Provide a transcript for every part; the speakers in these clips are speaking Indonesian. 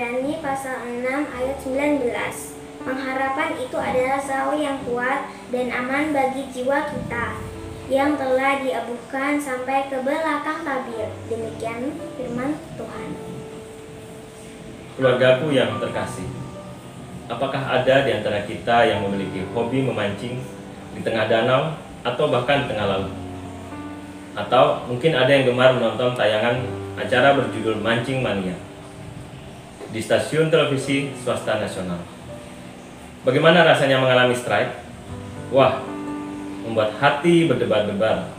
Ibrani pasal 6 ayat 19. Pengharapan itu adalah sawi yang kuat dan aman bagi jiwa kita yang telah diabuhkan sampai ke belakang tabir. Demikian firman Tuhan. Keluargaku yang terkasih, apakah ada di antara kita yang memiliki hobi memancing di tengah danau atau bahkan di tengah laut? Atau mungkin ada yang gemar menonton tayangan acara berjudul Mancing Mania di stasiun televisi swasta nasional. Bagaimana rasanya mengalami strike? Wah, membuat hati berdebar-debar.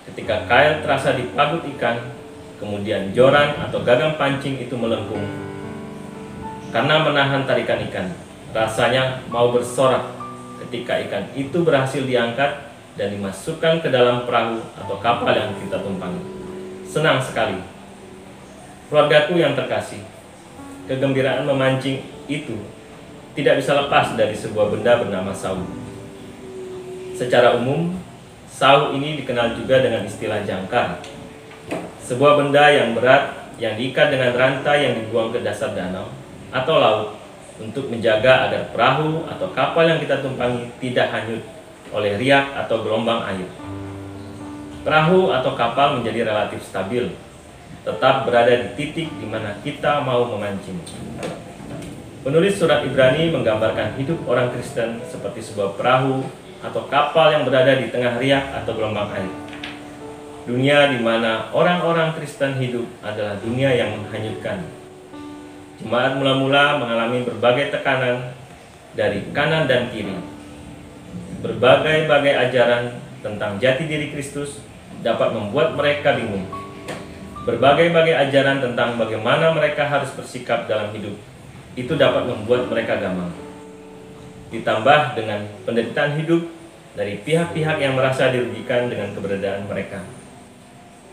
Ketika kail terasa dipagut ikan, kemudian joran atau gagang pancing itu melengkung. Karena menahan tarikan ikan, rasanya mau bersorak ketika ikan itu berhasil diangkat dan dimasukkan ke dalam perahu atau kapal yang kita tumpangi. Senang sekali. Keluargaku yang terkasih, kegembiraan memancing itu tidak bisa lepas dari sebuah benda bernama sau. Secara umum, sau ini dikenal juga dengan istilah jangkar. Sebuah benda yang berat yang diikat dengan rantai yang dibuang ke dasar danau atau laut untuk menjaga agar perahu atau kapal yang kita tumpangi tidak hanyut oleh riak atau gelombang air. Perahu atau kapal menjadi relatif stabil, tetap berada di titik di mana kita mau memancing. Penulis surat Ibrani menggambarkan hidup orang Kristen seperti sebuah perahu atau kapal yang berada di tengah riak atau gelombang air. Dunia di mana orang-orang Kristen hidup adalah dunia yang menghanyutkan. Jemaat mula-mula mengalami berbagai tekanan dari kanan dan kiri. Berbagai-bagai ajaran tentang jati diri Kristus dapat membuat mereka bingung. Berbagai-bagai ajaran tentang bagaimana mereka harus bersikap dalam hidup itu dapat membuat mereka gamang. Ditambah dengan penderitaan hidup dari pihak-pihak yang merasa dirugikan dengan keberadaan mereka.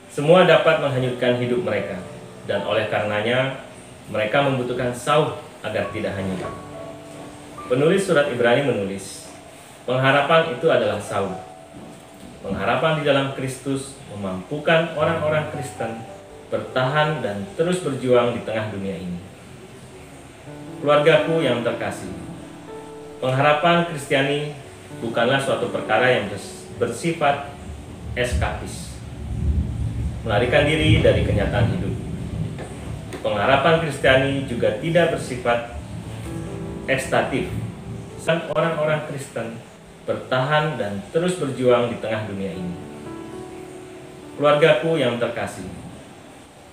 Semua dapat menghanyutkan hidup mereka, dan oleh karenanya mereka membutuhkan sau agar tidak hanyut. Penulis surat Ibrani menulis, pengharapan itu adalah sau. Pengharapan di dalam Kristus memampukan orang-orang Kristen bertahan dan terus berjuang di tengah dunia ini. Keluargaku yang terkasih, pengharapan Kristiani bukanlah suatu perkara yang bersifat eskapis, melarikan diri dari kenyataan hidup. Pengharapan Kristiani juga tidak bersifat ekstatif. Orang-orang Kristen bertahan dan terus berjuang di tengah dunia ini. Keluargaku yang terkasih,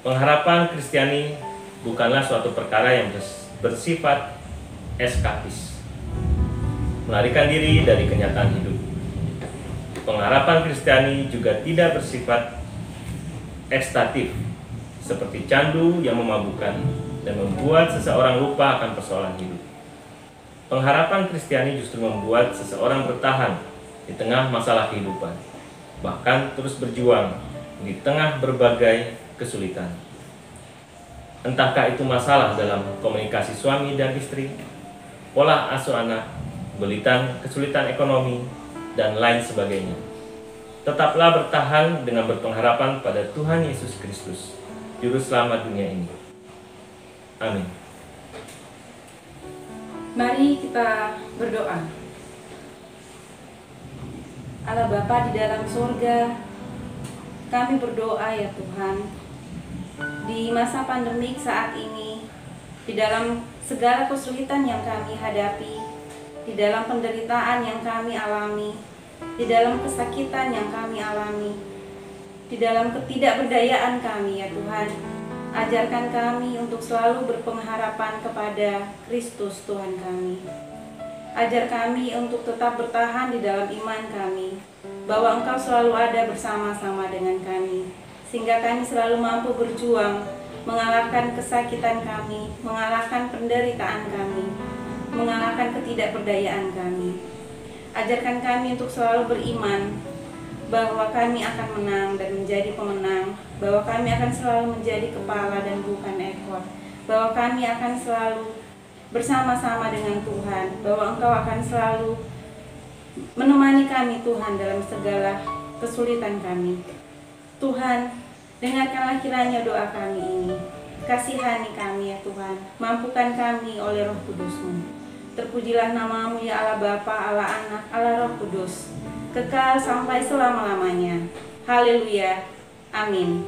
pengharapan Kristiani bukanlah suatu perkara yang bersifat eskapis, melarikan diri dari kenyataan hidup. Pengharapan Kristiani juga tidak bersifat ekstatif, seperti candu yang memabukkan dan membuat seseorang lupa akan persoalan hidup. Pengharapan Kristiani justru membuat seseorang bertahan di tengah masalah kehidupan, bahkan terus berjuang di tengah berbagai kesulitan. Entahkah itu masalah dalam komunikasi suami dan istri, pola asuh anak, belitan, kesulitan ekonomi, dan lain sebagainya. Tetaplah bertahan dengan berpengharapan pada Tuhan Yesus Kristus, Juru Selamat dunia ini. Amin. Mari kita berdoa. Allah Bapa di dalam surga, kami berdoa ya Tuhan, di masa pandemik saat ini, di dalam segala kesulitan yang kami hadapi, di dalam penderitaan yang kami alami, di dalam kesakitan yang kami alami, di dalam ketidakberdayaan kami ya Tuhan, ajarkan kami untuk selalu berpengharapan kepada Kristus Tuhan kami. Ajar kami untuk tetap bertahan di dalam iman kami, bahwa Engkau selalu ada bersama-sama dengan kami, sehingga kami selalu mampu berjuang, mengalahkan kesakitan kami, mengalahkan penderitaan kami, mengalahkan ketidakberdayaan kami. Ajarkan kami untuk selalu beriman, bahwa kami akan menang dan menjadi pemenang, bahwa kami akan selalu menjadi kepala dan bukan ekor, bahwa kami akan selalu bersama-sama dengan Tuhan, bahwa Engkau akan selalu menemani kami Tuhan dalam segala kesulitan kami. Tuhan, dengarkanlah kiranya doa kami ini. kasihani kami ya Tuhan. Mampukan kami oleh Roh Kudus-Mu. Terpujilah nama-Mu ya Allah Bapa, Allah Anak, Allah Roh Kudus, kekal sampai selama-lamanya. Haleluya. Amin.